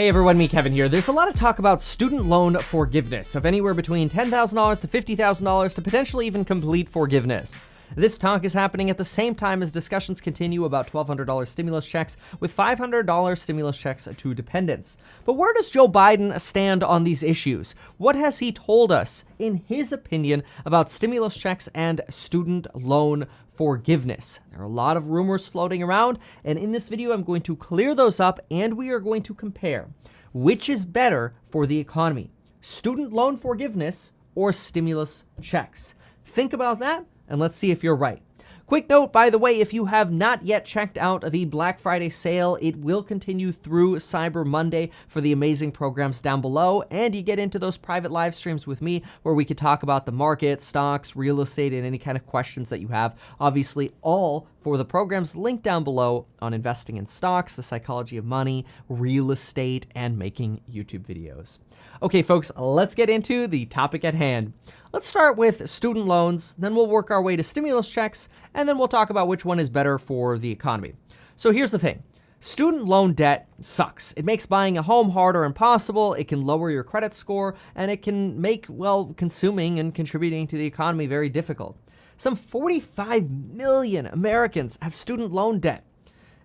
Hey everyone, me Kevin here. There's a lot of talk about student loan forgiveness of anywhere between $10,000 to $50,000 to potentially even complete forgiveness. This talk is happening at the same time as discussions continue about $1,200 stimulus checks with $500 stimulus checks to dependents. But where does Joe Biden stand on these issues? What has he told us, in his opinion, about stimulus checks and student loan forgiveness? There are a lot of rumors floating around, and in this video I'm going to clear those up and we are going to compare which is better for the economy, student loan forgiveness or stimulus checks. Think about that and let's see if you're right. Quick note, by the way, if you have not yet checked out the Black Friday sale, it will continue through Cyber Monday for the amazing programs down below, and you get into those private live streams with me where we could talk about the market, stocks, real estate, and any kind of questions that you have. Obviously, all for the programs linked down below on investing in stocks, the psychology of money, real estate, and making YouTube videos. Okay, folks, let's get into the topic at hand. Let's start with student loans, then we'll work our way to stimulus checks, and then we'll talk about which one is better for the economy. So here's the thing. Student loan debt sucks. It makes buying a home harder and impossible, it can lower your credit score, and it can make, well, consuming and contributing to the economy very difficult. Some 45 million Americans have student loan debt.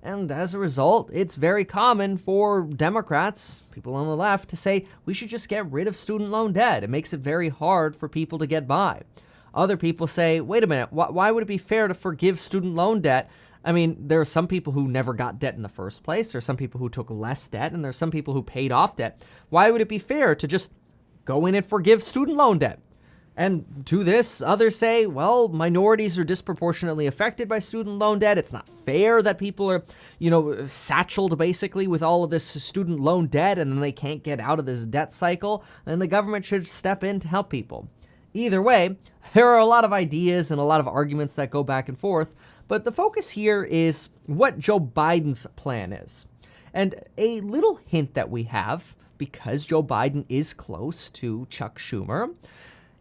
And as a result, it's very common for Democrats, people on the left, to say we should just get rid of student loan debt. It makes it very hard for people to get by. Other people say, wait a minute, why would it be fair to forgive student loan debt? I mean, there are some people who never got debt in the first place. There's some people who took less debt, and there's some people who paid off debt. Why would it be fair to just go in and forgive student loan debt? And to this, others say, well, minorities are disproportionately affected by student loan debt. It's not fair that people are, satcheled basically with all of this student loan debt and then they can't get out of this debt cycle. And the government should step in to help people. Either way, there are a lot of ideas and a lot of arguments that go back and forth. But the focus here is what Joe Biden's plan is. And a little hint that we have, because Joe Biden is close to Chuck Schumer,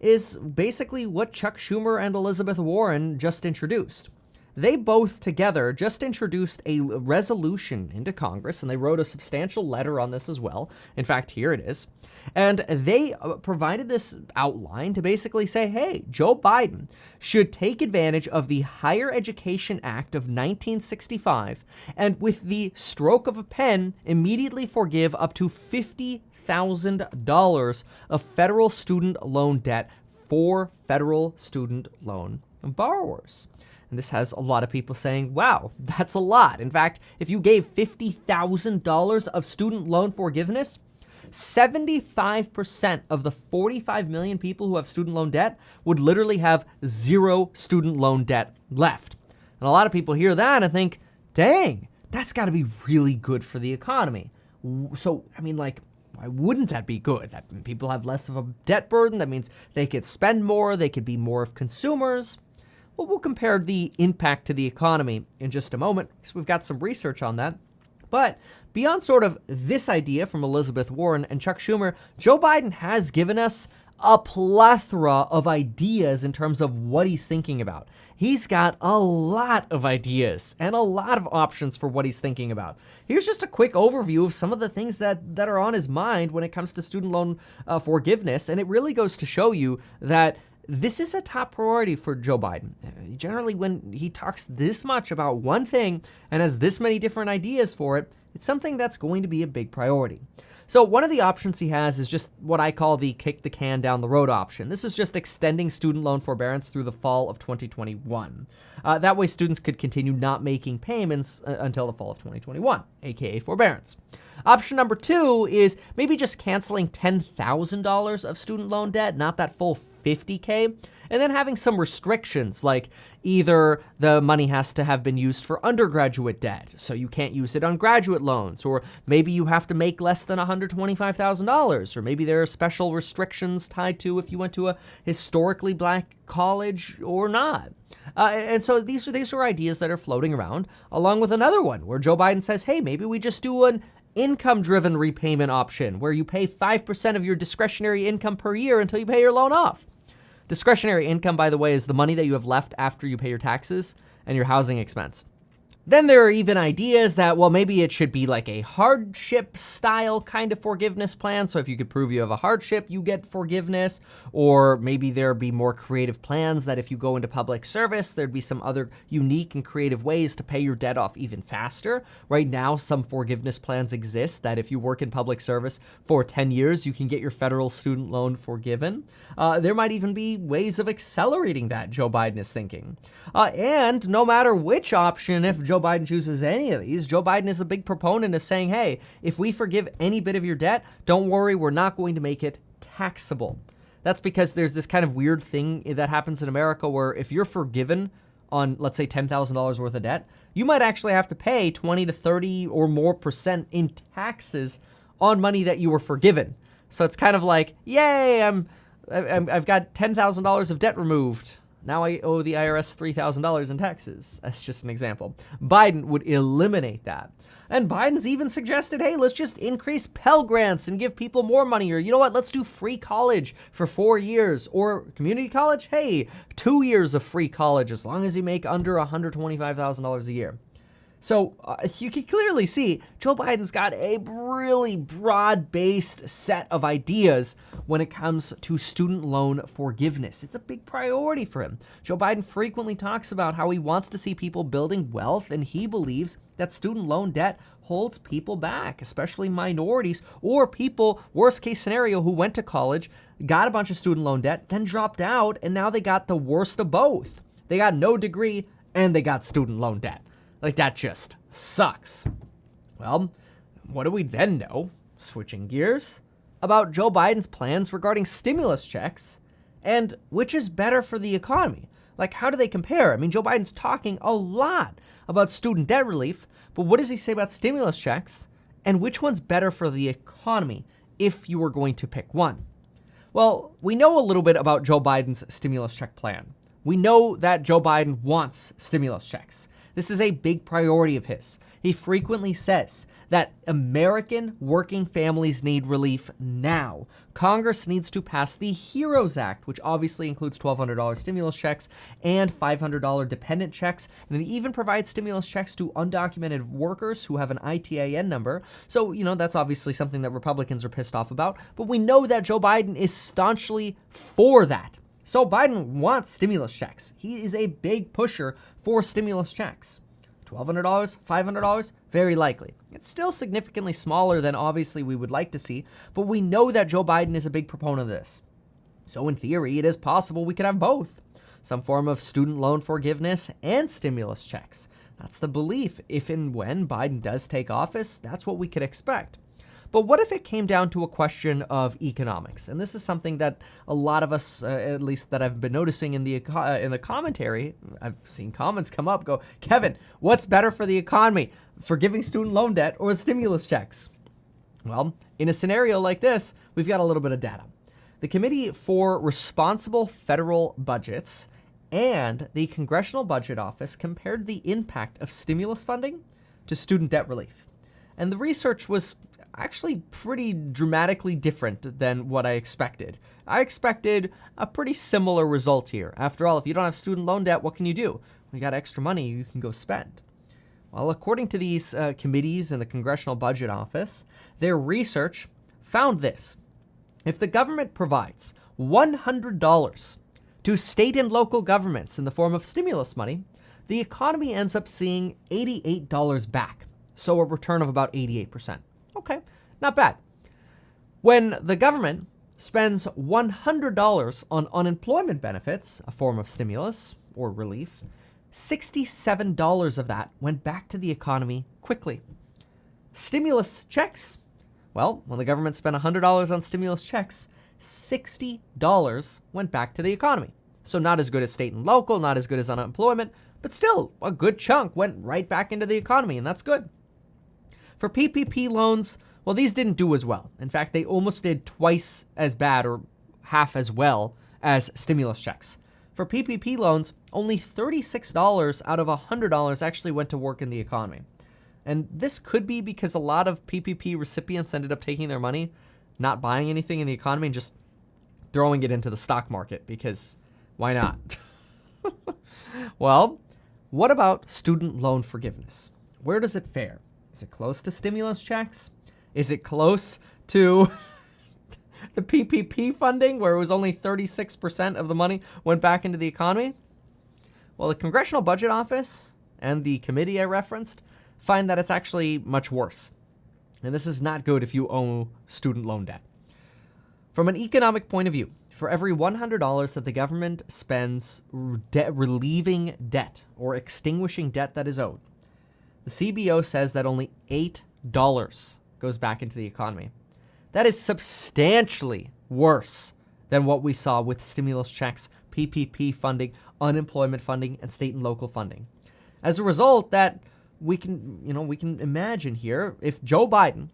is basically what Chuck Schumer and Elizabeth Warren just introduced. They both together just introduced a resolution into Congress, and they wrote a substantial letter on this as well. In fact, here it is. And they provided this outline to basically say, hey, Joe Biden should take advantage of the Higher Education Act of 1965 and with the stroke of a pen immediately forgive up to $50,000 of federal student loan debt for federal student loan borrowers. And this has a lot of people saying, wow, that's a lot. In fact, if you gave $50,000 of student loan forgiveness, 75% of the 45 million people who have student loan debt would literally have zero student loan debt left. And a lot of people hear that and think, dang, that's got to be really good for the economy. So, I mean, why wouldn't that be good? That means people have less of a debt burden. That means they could spend more. They could be more of consumers. Well, we'll compare the impact to the economy in just a moment because we've got some research on that. But beyond sort of this idea from Elizabeth Warren and Chuck Schumer, Joe Biden has given us a plethora of ideas in terms of what he's thinking about. He's got a lot of ideas and a lot of options for what he's thinking about. Here's just a quick overview of some of the things that are on his mind when it comes to student loan forgiveness, and it really goes to show you that this is a top priority for Joe Biden. Generally, when he talks this much about one thing and has this many different ideas for it, it's something that's going to be a big priority. So one of the options he has is just what I call the kick the can down the road option. This is just extending student loan forbearance through the fall of 2021. That way students could continue not making payments until the fall of 2021, aka forbearance. Option number 2 is maybe just canceling $10,000 of student loan debt, not that full $50K, and then having some restrictions like either the money has to have been used for undergraduate debt, so you can't use it on graduate loans, or maybe you have to make less than $125,000, or maybe there are special restrictions tied to if you went to a historically black college or not. And so these are ideas that are floating around, along with another one where Joe Biden says, hey, maybe we just do an income-driven repayment option where you pay 5% of your discretionary income per year until you pay your loan off. Discretionary income, by the way, is the money that you have left after you pay your taxes and your housing expense. Then there are even ideas that, well, maybe it should be like a hardship style kind of forgiveness plan. So if you could prove you have a hardship, you get forgiveness. Or maybe there'd be more creative plans that if you go into public service, there'd be some other unique and creative ways to pay your debt off even faster. Right now, some forgiveness plans exist that if you work in public service for 10 years, you can get your federal student loan forgiven. There might even be ways of accelerating that, Joe Biden is thinking. And no matter which option, if Joe Biden chooses any of these, Joe Biden is a big proponent of saying, hey, if we forgive any bit of your debt, don't worry, we're not going to make it taxable. That's because there's this kind of weird thing that happens in America where if you're forgiven on, let's say, $10,000 worth of debt, you might actually have to pay 20 to 30 or more % in taxes on money that you were forgiven. So it's kind of like, yay, I've got $10,000 of debt removed. Now I owe the IRS $3,000 in taxes. That's just an example. Biden would eliminate that. And Biden's even suggested, hey, let's just increase Pell Grants and give people more money. Or you know what, let's do free college for 4 years. Or community college, hey, 2 years of free college as long as you make under $125,000 a year. So you can clearly see Joe Biden's got a really broad-based set of ideas when it comes to student loan forgiveness. It's a big priority for him. Joe Biden frequently talks about how he wants to see people building wealth, and he believes that student loan debt holds people back, especially minorities or people, worst case scenario, who went to college, got a bunch of student loan debt, then dropped out, and now they got the worst of both. They got no degree and they got student loan debt. Like, that just sucks. Well, what do we then know, switching gears, about Joe Biden's plans regarding stimulus checks and which is better for the economy? Like, how do they compare? I mean, Joe Biden's talking a lot about student debt relief, but what does he say about stimulus checks and which one's better for the economy if you were going to pick one? Well, we know a little bit about Joe Biden's stimulus check plan. We know that Joe Biden wants stimulus checks. This is a big priority of his. He frequently says that American working families need relief now. Congress needs to pass the HEROES Act, which obviously includes $1,200 stimulus checks and $500 dependent checks. And it even provides stimulus checks to undocumented workers who have an ITIN number. So, that's obviously something that Republicans are pissed off about. But we know that Joe Biden is staunchly for that. So Biden wants stimulus checks. He is a big pusher for stimulus checks. $1,200, $500, very likely. It's still significantly smaller than obviously we would like to see, but we know that Joe Biden is a big proponent of this. So in theory, it is possible we could have both. Some form of student loan forgiveness and stimulus checks. That's the belief. If and when Biden does take office, that's what we could expect. But what if it came down to a question of economics? And this is something that a lot of us, at least that I've been noticing in the commentary, I've seen comments come up, go, Kevin, what's better for the economy, forgiving student loan debt or stimulus checks? Well, in a scenario like this, we've got a little bit of data. The Committee for Responsible Federal Budgets and the Congressional Budget Office compared the impact of stimulus funding to student debt relief. And the research was actually pretty dramatically different than what I expected. I expected a pretty similar result here. After all, if you don't have student loan debt, what can you do? You got extra money you can go spend. Well, according to these committees and the Congressional Budget Office, their research found this. If the government provides $100 to state and local governments in the form of stimulus money, the economy ends up seeing $88 back, so a return of about 88%. Okay, not bad. When the government spends $100 on unemployment benefits, a form of stimulus or relief, $67 of that went back to the economy quickly. Stimulus checks, well, when the government spent $100 on stimulus checks, $60 went back to the economy. So not as good as state and local, not as good as unemployment, but still a good chunk went right back into the economy, and that's good. For PPP loans, well, these didn't do as well. In fact, they almost did twice as bad or half as well as stimulus checks. For PPP loans, only $36 out of $100 actually went to work in the economy. And this could be because a lot of PPP recipients ended up taking their money, not buying anything in the economy, and just throwing it into the stock market because why not? Well, What about student loan forgiveness? Where does it fare? Is it close to stimulus checks? Is it close to the PPP funding, where it was only 36% of the money went back into the economy? Well, the Congressional Budget Office and the committee I referenced find that it's actually much worse. And this is not good if you owe student loan debt. From an economic point of view, for every $100 that the government spends relieving debt or extinguishing debt that is owed, the CBO says that only $8 goes back into the economy. That is substantially worse than what we saw with stimulus checks, PPP funding, unemployment funding, and state and local funding. As a result, that we can imagine here, if Joe Biden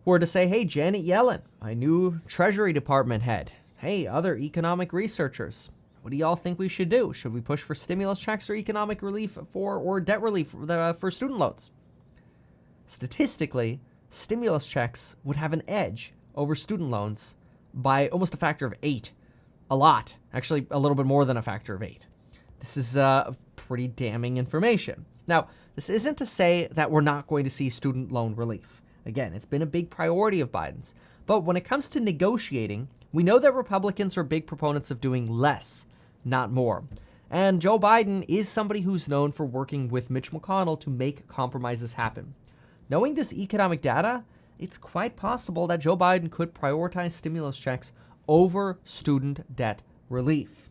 were to say, hey, Janet Yellen, my new Treasury Department head, hey, other economic researchers, what do y'all think we should do? Should we push for stimulus checks or economic relief or debt relief for student loans? Statistically, stimulus checks would have an edge over student loans by almost a factor of 8. A lot. Actually, a little bit more than a factor of 8. This is pretty damning information. Now, this isn't to say that we're not going to see student loan relief. Again, it's been a big priority of Biden's. But when it comes to negotiating, we know that Republicans are big proponents of doing less, not more. And Joe Biden is somebody who's known for working with Mitch McConnell to make compromises happen. Knowing this economic data, it's quite possible that Joe Biden could prioritize stimulus checks over student debt relief.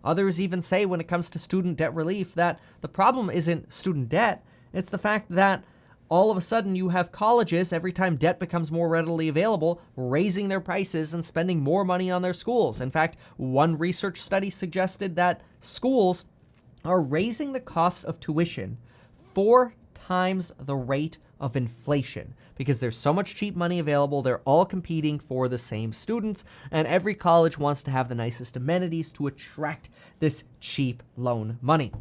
Others even say when it comes to student debt relief that the problem isn't student debt, it's the fact that all of a sudden you have colleges, every time debt becomes more readily available, raising their prices and spending more money on their schools. In fact, one research study suggested that schools are raising the cost of tuition 4 times the rate of inflation because there's so much cheap money available. They're all competing for the same students, and every college wants to have the nicest amenities to attract this cheap loan money.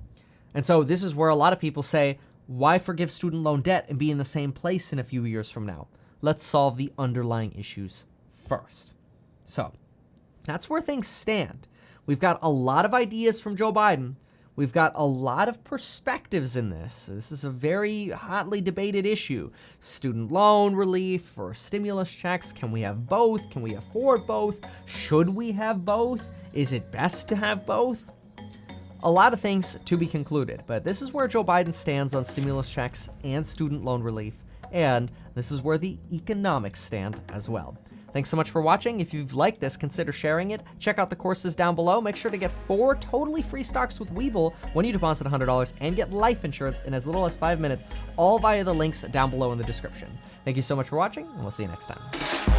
And so this is where a lot of people say, why forgive student loan debt and be in the same place in a few years from now? Let's solve the underlying issues first. So that's where things stand. We've got a lot of ideas from Joe Biden. We've got a lot of perspectives in this. This is a very hotly debated issue. Student loan relief or stimulus checks. Can we have both? Can we afford both? Should we have both? Is it best to have both? A lot of things to be concluded, but this is where Joe Biden stands on stimulus checks and student loan relief, and this is where the economics stand as well. Thanks so much for watching. If you've liked this, consider sharing it. Check out the courses down below. Make sure to get 4 totally free stocks with Webull when you deposit $100 and get life insurance in as little as 5 minutes, all via the links down below in the description. Thank you so much for watching, and we'll see you next time.